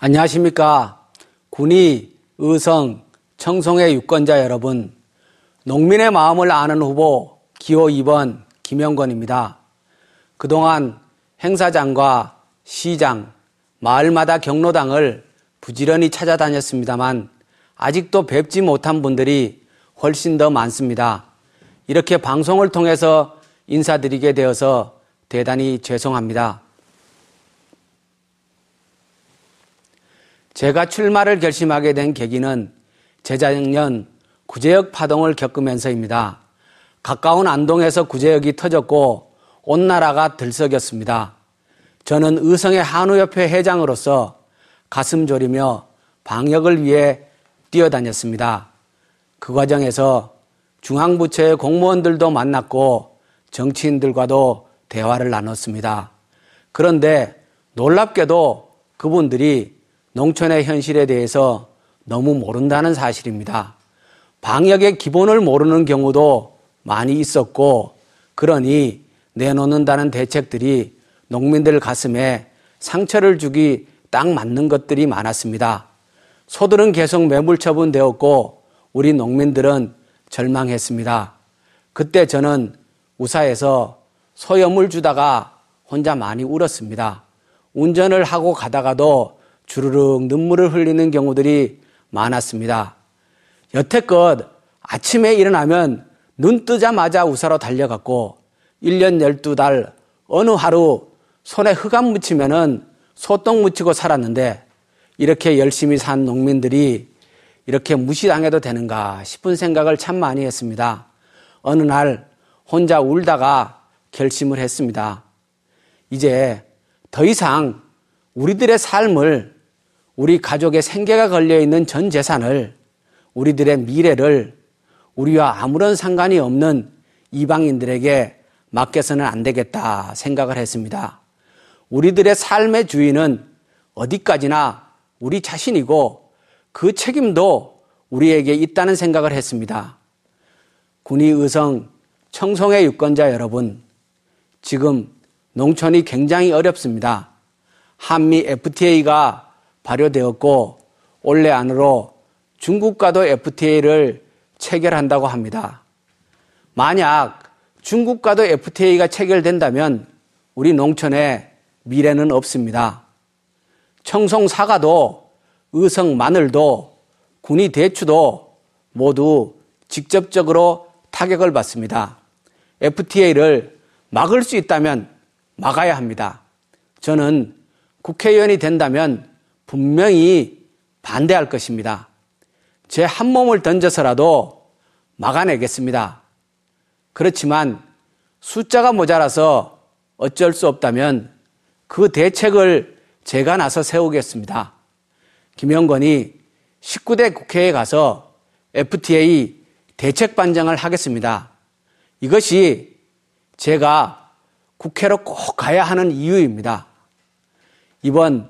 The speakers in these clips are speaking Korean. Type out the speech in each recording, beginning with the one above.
안녕하십니까. 군위, 의성, 청송의 유권자 여러분, 농민의 마음을 아는 후보 기호 2번 김영권입니다. 그동안 행사장과 시장, 마을마다 경로당을 부지런히 찾아다녔습니다만 아직도 뵙지 못한 분들이 훨씬 더 많습니다. 이렇게 방송을 통해서 인사드리게 되어서 대단히 죄송합니다. 제가 출마를 결심하게 된 계기는 재작년 구제역 파동을 겪으면서입니다. 가까운 안동에서 구제역이 터졌고 온 나라가 들썩였습니다. 저는 의성의 한우협회 회장으로서 가슴 졸이며 방역을 위해 뛰어다녔습니다. 그 과정에서 중앙부처의 공무원들도 만났고 정치인들과도 대화를 나눴습니다. 그런데 놀랍게도 그분들이 농촌의 현실에 대해서 너무 모른다는 사실입니다. 방역의 기본을 모르는 경우도 많이 있었고, 그러니 내놓는다는 대책들이 농민들 가슴에 상처를 주기 딱 맞는 것들이 많았습니다. 소들은 계속 매물처분되었고 우리 농민들은 절망했습니다. 그때 저는 우사에서 소염을 주다가 혼자 많이 울었습니다. 운전을 하고 가다가도 주르륵 눈물을 흘리는 경우들이 많았습니다. 여태껏 아침에 일어나면 눈 뜨자마자 우사로 달려갔고 1년 12달 어느 하루 손에 흙 안 묻히면은 소똥 묻히고 살았는데 이렇게 열심히 산 농민들이 이렇게 무시당해도 되는가 싶은 생각을 참 많이 했습니다. 어느 날 혼자 울다가 결심을 했습니다. 이제 더 이상 우리들의 삶을, 우리 가족의 생계가 걸려있는 전 재산을, 우리들의 미래를 우리와 아무런 상관이 없는 이방인들에게 맡겨서는 안 되겠다 생각을 했습니다. 우리들의 삶의 주인은 어디까지나 우리 자신이고 그 책임도 우리에게 있다는 생각을 했습니다. 군위, 의성, 청송의 유권자 여러분, 지금 농촌이 굉장히 어렵습니다. 한미 FTA가 발효되었고 올해 안으로 중국과도 FTA를 체결한다고 합니다. 만약 중국과도 FTA가 체결된다면 우리 농촌에 미래는 없습니다. 청송 사과도, 의성 마늘도, 군위 대추도 모두 직접적으로 타격을 받습니다. FTA를 막을 수 있다면 막아야 합니다. 저는 국회의원이 된다면 분명히 반대할 것입니다. 제 한 몸을 던져서라도 막아내겠습니다. 그렇지만 숫자가 모자라서 어쩔 수 없다면 그 대책을 제가 나서 세우겠습니다. 김영권이 19대 국회에 가서 FTA 대책 반정을 하겠습니다. 이것이 제가 국회로 꼭 가야 하는 이유입니다. 이번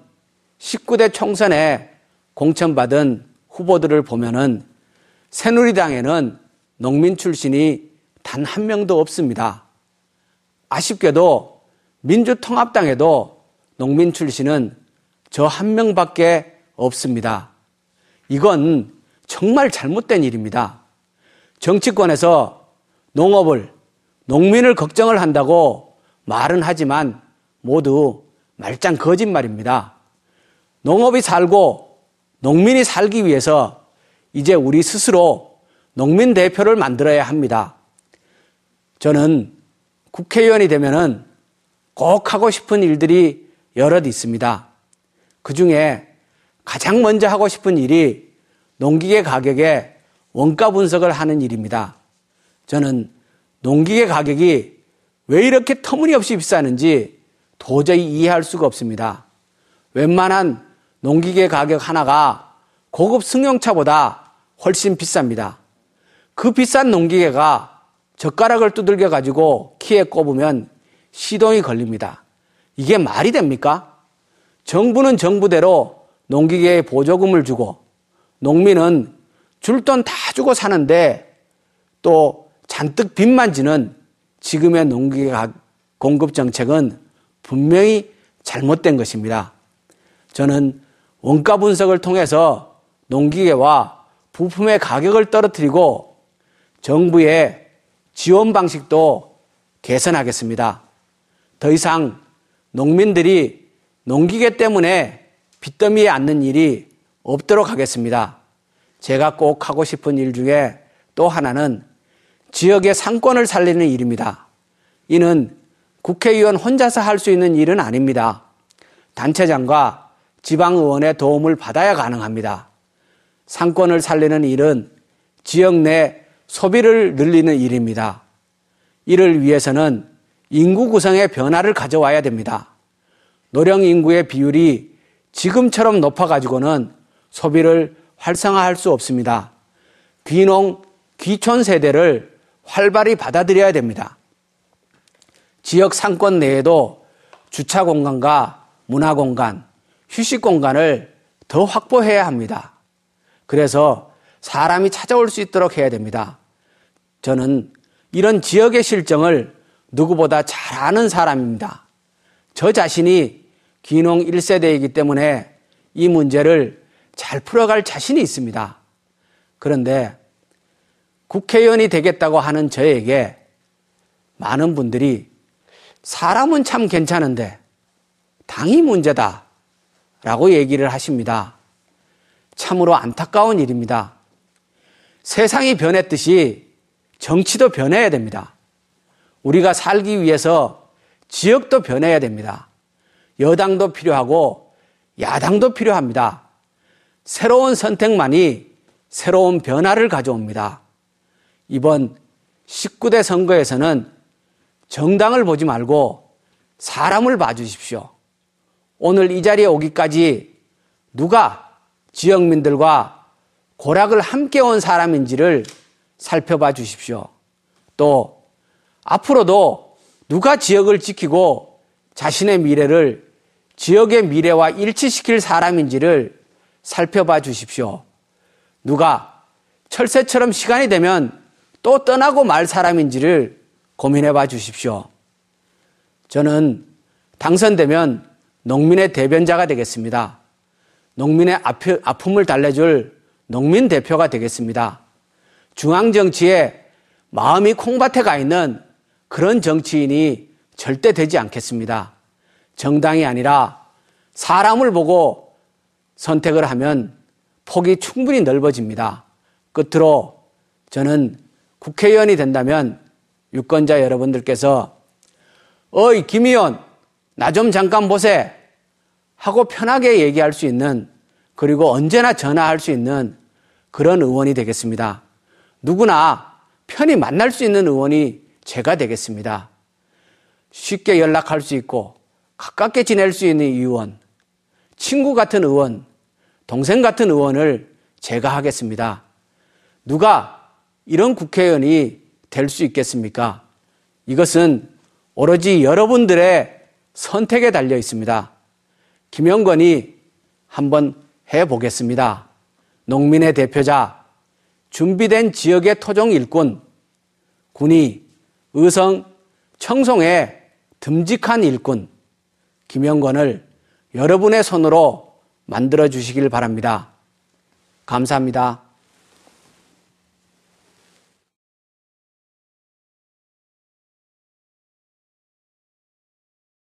19대 총선에 공천받은 후보들을 보면은 새누리당에는 농민 출신이 단 한 명도 없습니다. 아쉽게도 민주통합당에도 농민 출신은 저 한 명밖에 없습니다. 이건 정말 잘못된 일입니다. 정치권에서 농업을, 농민을 걱정을 한다고 말은 하지만 모두 말짱 거짓말입니다. 농업이 살고 농민이 살기 위해서 이제 우리 스스로 농민 대표를 만들어야 합니다. 저는 국회의원이 되면은 꼭 하고 싶은 일들이 여럿 있습니다. 그 중에 가장 먼저 하고 싶은 일이 농기계 가격의 원가 분석을 하는 일입니다. 저는 농기계 가격이 왜 이렇게 터무니없이 비싸는지 도저히 이해할 수가 없습니다. 웬만한 농기계 가격 하나가 고급 승용차보다 훨씬 비쌉니다. 그 비싼 농기계가 젓가락을 두들겨 가지고 키에 꼽으면 시동이 걸립니다. 이게 말이 됩니까? 정부는 정부대로 농기계에 보조금을 주고 농민은 줄 돈 다 주고 사는데 또 잔뜩 빚만 지는 지금의 농기계 공급 정책은 분명히 잘못된 것입니다. 저는 원가 분석을 통해서 농기계와 부품의 가격을 떨어뜨리고 정부의 지원 방식도 개선하겠습니다. 더 이상 농민들이 농기계 때문에 빚더미에 앉는 일이 없도록 하겠습니다. 제가 꼭 하고 싶은 일 중에 또 하나는 지역의 상권을 살리는 일입니다. 이는 국회의원 혼자서 할 수 있는 일은 아닙니다. 단체장과 지방의원의 도움을 받아야 가능합니다. 상권을 살리는 일은 지역 내 소비를 늘리는 일입니다. 이를 위해서는 인구 구성의 변화를 가져와야 됩니다. 노령 인구의 비율이 지금처럼 높아가지고는 소비를 활성화할 수 없습니다. 귀농, 귀촌 세대를 활발히 받아들여야 됩니다. 지역 상권 내에도 주차 공간과 문화 공간, 휴식 공간을 더 확보해야 합니다. 그래서 사람이 찾아올 수 있도록 해야 됩니다. 저는 이런 지역의 실정을 누구보다 잘 아는 사람입니다. 저 자신이 귀농 1세대이기 때문에 이 문제를 잘 풀어갈 자신이 있습니다. 그런데 국회의원이 되겠다고 하는 저에게 많은 분들이 사람은 참 괜찮은데 당이 문제다 라고 얘기를 하십니다. 참으로 안타까운 일입니다. 세상이 변했듯이 정치도 변해야 됩니다. 우리가 살기 위해서 지역도 변해야 됩니다. 여당도 필요하고 야당도 필요합니다. 새로운 선택만이 새로운 변화를 가져옵니다. 이번 19대 선거에서는 정당을 보지 말고 사람을 봐주십시오. 오늘 이 자리에 오기까지 누가 지역민들과 고락을 함께 온 사람인지를 살펴봐 주십시오. 또 앞으로도 누가 지역을 지키고 자신의 미래를 지역의 미래와 일치시킬 사람인지를 살펴봐 주십시오. 누가 철새처럼 시간이 되면 또 떠나고 말 사람인지를 고민해 봐 주십시오. 저는 당선되면 농민의 대변자가 되겠습니다. 농민의 아픔을 달래줄 농민 대표가 되겠습니다. 중앙정치에 마음이 콩밭에 가 있는 그런 정치인이 절대 되지 않겠습니다. 정당이 아니라 사람을 보고 선택을 하면 폭이 충분히 넓어집니다. 끝으로 저는 국회의원이 된다면 유권자 여러분들께서 어이 김 의원 나 좀 잠깐 보세 하고 편하게 얘기할 수 있는, 그리고 언제나 전화할 수 있는 그런 의원이 되겠습니다. 누구나 편히 만날 수 있는 의원이 제가 되겠습니다. 쉽게 연락할 수 있고 가깝게 지낼 수 있는 의원, 친구 같은 의원, 동생 같은 의원을 제가 하겠습니다. 누가 이런 국회의원이 될 수 있겠습니까? 이것은 오로지 여러분들의 선택에 달려 있습니다. 김영건이 한번 해보겠습니다. 농민의 대표자, 준비된 지역의 토종 일꾼, 군이, 의성, 청송의 듬직한 일꾼, 김영건을 여러분의 손으로 만들어 주시길 바랍니다. 감사합니다.